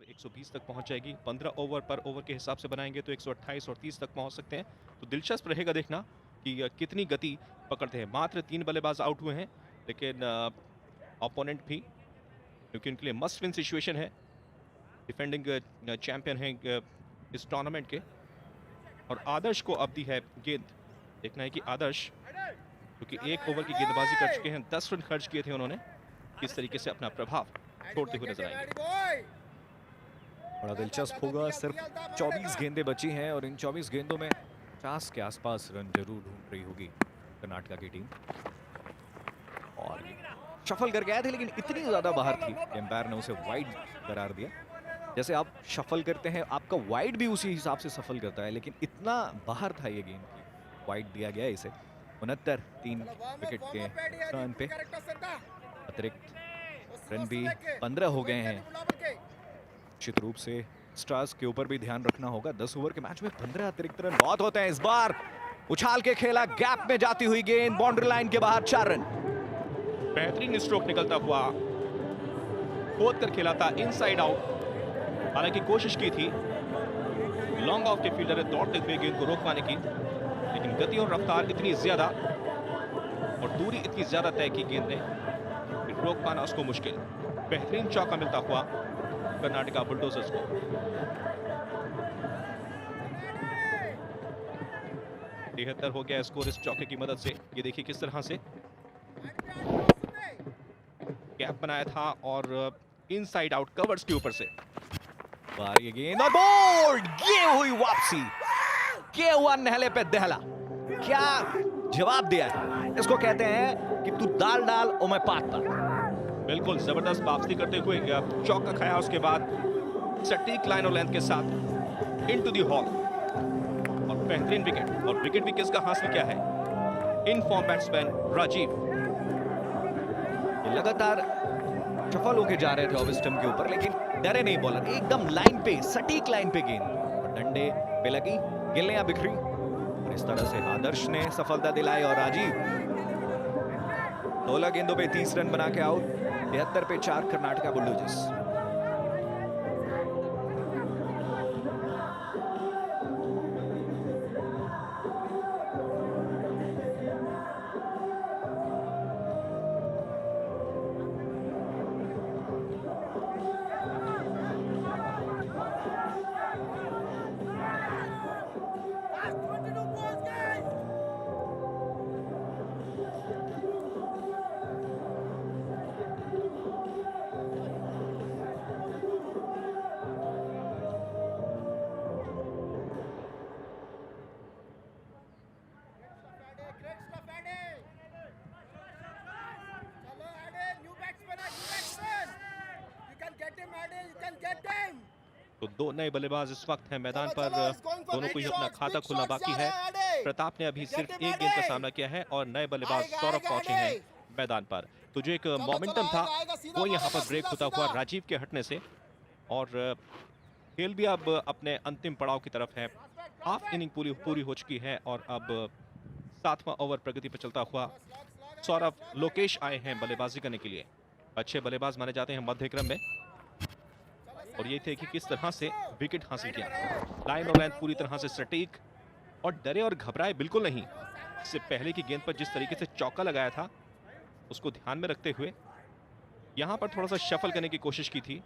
पर 120 तक पहुंच जाएगी। 15 ओवर पर ओवर के हिसाब से बनाएंगे तो 128 और 30 तक पहुंच सकते हैं। तो दिलचस्प रहेगा देखना कि कितनी गति पकड़ते हैं। मात्र 3 बल्लेबाज आउट हुए हैं, लेकिन ओपोनेंट भी, क्योंकि उनके लिए मस्ट विन सिचुएशन है। डिफेंडिंग चैंपियन है इस टूर्नामेंट के। और आदर्श को अब दी है गेंद। देखना है कि आदर्श, क्योंकि एक ओवर की गेंदबाजी कर चुके हैं, 10 रन खर्च किए थे उन्होंने, किस तरीके से अपना प्रभाव छोड़ते हुए नजर आएंगे। बड़ा दिलचस्प होगा। सिर्फ 24 गेंदें बची हैं और इन 24 गेंदों में 50 के आसपास रन जरूर ढूंढ रही होगी कर्नाटका की टीम। और शफल करके आए थे, लेकिन इतनी ज्यादा बाहर थी कि एम्पायर ने उसे वाइड करार दिया। जैसे आप शफल करते हैं, आपका वाइड भी उसी हिसाब से सफल करता है, लेकिन इतना बाहर था ये गेंद की वाइड दिया गया इसे। 69 3 विकेट के टर्न पे। अतिरिक्त रन भी 15 हो गए हैं। निश्चित रूप से स्टार्स के ऊपर भी ध्यान रखना होगा। 10 ओवर के मैच में 15 अतिरिक्त रन बहुत होते हैं। इस बार उछाल के खेला, गैप में जाती हुई गेंद, बाउंड्री लाइन के बाहर 4 रन। बेहतरीन स्ट्रोक निकलता हुआ, खोद कर खेला था इनसाइड आउट। हालांकि कोशिश की थी लॉन्ग ऑफ के फील्डर ने दौड़ते हुए गेंद को रोक पाने की, लेकिन गति और रफ्तार इतनी ज्यादा और दूरी इतनी ज्यादा तय की गेंद ने कि रोक पाना उसको मुश्किल। बेहतरीन चौका मिलता हुआ कर्नाटका बुलडोजर्स को। तिहत्तर हो गया स्कोर इस चौके की मदद से। ये देखिए किस तरह से गैप बनाया था और इनसाइड आउट कवर्स के ऊपर से ये गेंद और बोल्ड, ये हुई वापसी। के हुआ नहले पे दहला। क्या जवाब दिया है, इसको कहते हैं कि तू दाल डाल और मैं पात पात। बिल्कुल जबरदस्त वापसी करते हुए चौका खाया, उसके बाद सटीक लाइन और लेंथ के साथ इनटू द हॉल और बेहतरीन विकेट। और विकेट भी किसका हासिल किया है? In form batsman Rajiv. लगातार सफल होके जा रहे थे ऑफ स्टंप के ऊपर, लेकिन डरे नहीं बॉलर। एकदम लाइन पे, सटीक लाइन पे गेंद और डंडे पे लगी, गिल्लियां बिखरी और इस तरह से आदर्श ने सफलता दिलाई और राजीव 16 गेंदों पे 30 रन बना के आउट। 73 पे 4 कर्नाटका बुलडोजर्स। तो 2 नए बल्लेबाज इस वक्त हैं मैदान पर। दोनों को ही अपना खाता खुलना बाकी है। प्रताप ने अभी सिर्फ एक गेंद का सामना किया है और नए बल्लेबाज सौरभ पहुंचे हैं मैदान पर। तो जो एक मोमेंटम था वो यहाँ पर ब्रेक होता हुआ राजीव के हटने से, और खेल भी अब अपने अंतिम पड़ाव की तरफ है। हाफ इनिंग पूरी हो चुकी है और अब 7वां ओवर प्रगति पर चलता हुआ सौरभ लोकेश आए हैं बल्लेबाजी करने के लिए। अच्छे बल्लेबाज माने जाते हैं मध्य क्रम में, और ये थे कि किस तरह से विकेट हासिल किया। लाइन और लेंथ पूरी तरह से सटीक और डरे और घबराए बिल्कुल नहीं। इससे पहले की गेंद पर जिस तरीके से चौका लगाया था उसको ध्यान में रखते हुए यहां पर थोड़ा सा शफल करने की कोशिश की थी,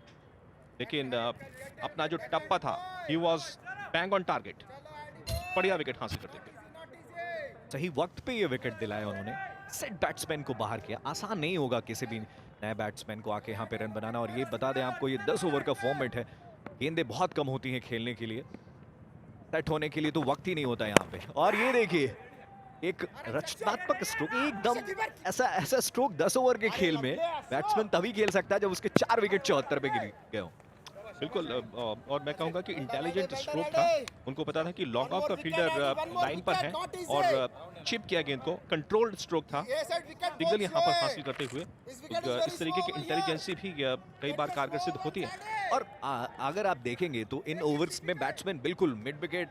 लेकिन अपना जो टप्पा था he was bang on target. बढ़िया विकेट हासिल करते थे। सही वक्त पे ये विकेट दिलाया उन्होंने। सेट बैट्समैन को बाहर किया। आसान नहीं होगा किसी भी नए बैट्समैन को आके यहाँ पे रन बनाना। और ये बता दें आपको, ये 10 ओवर का फॉर्मेट है। गेंदें बहुत कम होती हैं खेलने के लिए, सेट होने के लिए तो वक्त ही नहीं होता यहाँ पे। और ये देखिए एक रचनात्मक स्ट्रोक, एकदम ऐसा स्ट्रोक 10 ओवर के खेल में बैट्समैन तभी खेल सकता है जब उसके 4 विकेट 74 पे गिर गए हो। बिल्कुल, और मैं कहूंगा कि इंटेलिजेंट स्ट्रोक था। उनको पता था कि लॉन्ग ऑफ का फील्डर लाइन पर है और चिप किया गेंद को। कंट्रोल्ड स्ट्रोक था, सिंगल यहां पर हासिल करते हुए। इस तरीके की इंटेलिजेंसी भी कई बार कारगर सिद्ध होती है। और अगर आप देखेंगे तो इन ओवर्स में बैट्समैन बिल्कुल मिड विकेट,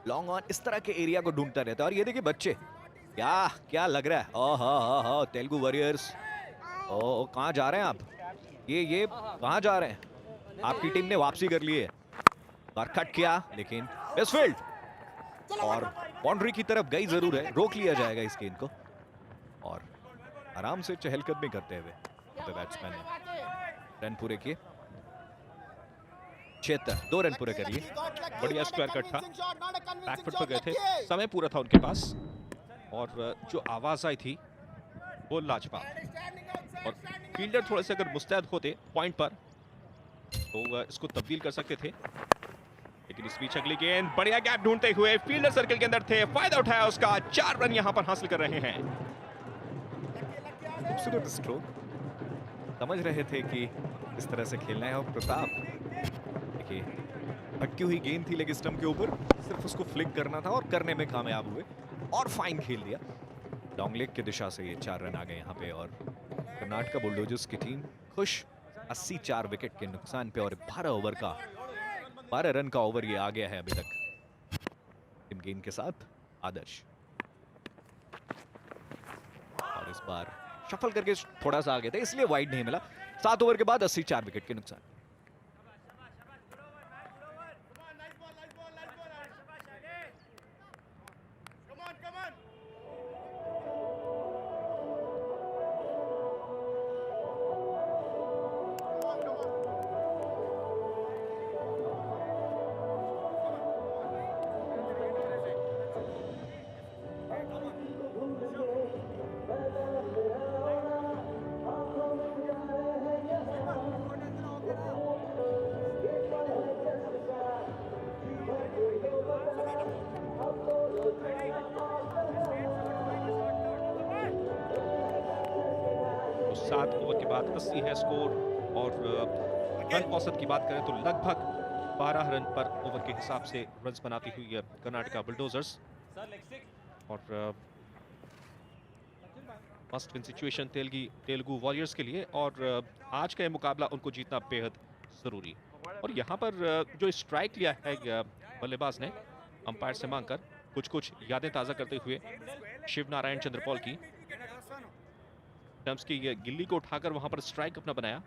लॉन्ग ऑन, इस तरह के एरिया को ढूंढता रहता है। और ये देखिए बच्चे, क्या लग रहा है। ओह तेलुगु वॉरियर्स, कहाँ जा रहे हैं आप? ये कहाँ जा रहे हैं? आपकी टीम ने वापसी कर ली है। बार कट किया लेकिन मिसफील्ड और बाउंड्री की तरफ गई जरूर है, रोक लिया जाएगा इस गेंद को। और आराम से चहलकदमी करते हुए बैट्समैन ने रन पूरे किए। 76 2 रन पूरे कर लिए। बढ़िया स्क्वायर कट था, बैकफुट पर गए थे, समय पूरा था उनके पास और जो आवाज आई थी वो लाजवाब। और फील्डर थोड़े से अगर मुस्तैद होते पॉइंट पर तो इसको तब्दील कर सकते थे, लेकिन इस बीच अगली गेंद बढ़िया गैप ढूंढते हुए फील्डर सर्कल के अंदर थे, फायदा उठाया उसका, 4 रन यहां पर हासिल कर रहे हैं। खूबसूरत स्ट्रोक, समझ रहे थे कि इस तरह से खेलना है। और प्रताप देखिए भटकी हुई गेंद थी लेकिन स्टंप के ऊपर, सिर्फ उसको फ्लिक करना था और करने में कामयाब हुए और फाइन खेल दिया। लॉन्ग लेग की दिशा से ये 4 रन आ गए यहाँ पे और कर्नाटका बुलडोजर्स की टीम खुश 84 विकेट के नुकसान पे। और 12 रन का ओवर ये आ गया है अभी तक टीम गेंद के साथ आदर्श। और इस बार शफल करके थोड़ा सा आगे थे इसलिए वाइड नहीं मिला। 7 ओवर के बाद 84 विकेट के नुकसान। तो 7 ओवर के बाद 80 है स्कोर और रन औसत की बात करें तो लगभग 12 रन पर ओवर के हिसाब से रन्स बनाती हुई कर्नाटका बुलडोजर्स। और must win situation Telugu warriors के लिए और आज का ये मुकाबला उनको जीतना बेहद जरूरी। और यहाँ पर जो स्ट्राइक लिया है बल्लेबाज ने अंपायर से मांगकर, कुछ यादें ताज़ा करते हुए शिव नारायण चंद्रपॉल की की गिल्ली को उठाकर वहां पर स्ट्राइक अपना बनाया,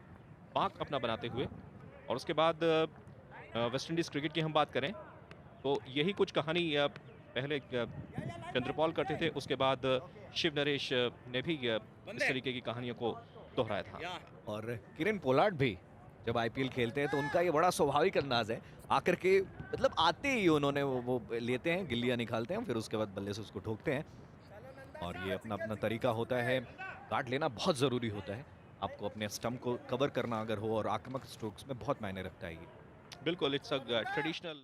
पाक अपना बनाते हुए। और उसके बाद वेस्ट इंडीज क्रिकेट की हम बात करें तो यही कुछ कहानी पहले चंद्रपॉल करते थे, उसके बाद शिव नरेश ने भी इस तरीके की कहानियों को दोहराया था। और किरण पोलार्ड भी जब आईपीएल खेलते हैं तो उनका ये बड़ा स्वाभाविक अंदाज है, आकर के मतलब आते ही उन्होंने वो लेते हैं, गिल्लियां निकालते हैं, फिर उसके बाद बल्ले से उसको ठोकते हैं। और ये अपना अपना तरीका होता है, काट लेना बहुत ज़रूरी होता है। आपको अपने स्टंप को कवर करना अगर हो और आक्रामक स्ट्रोक्स में बहुत मायने रखता है ये। बिल्कुल, इट्स अ ट्रेडिशनल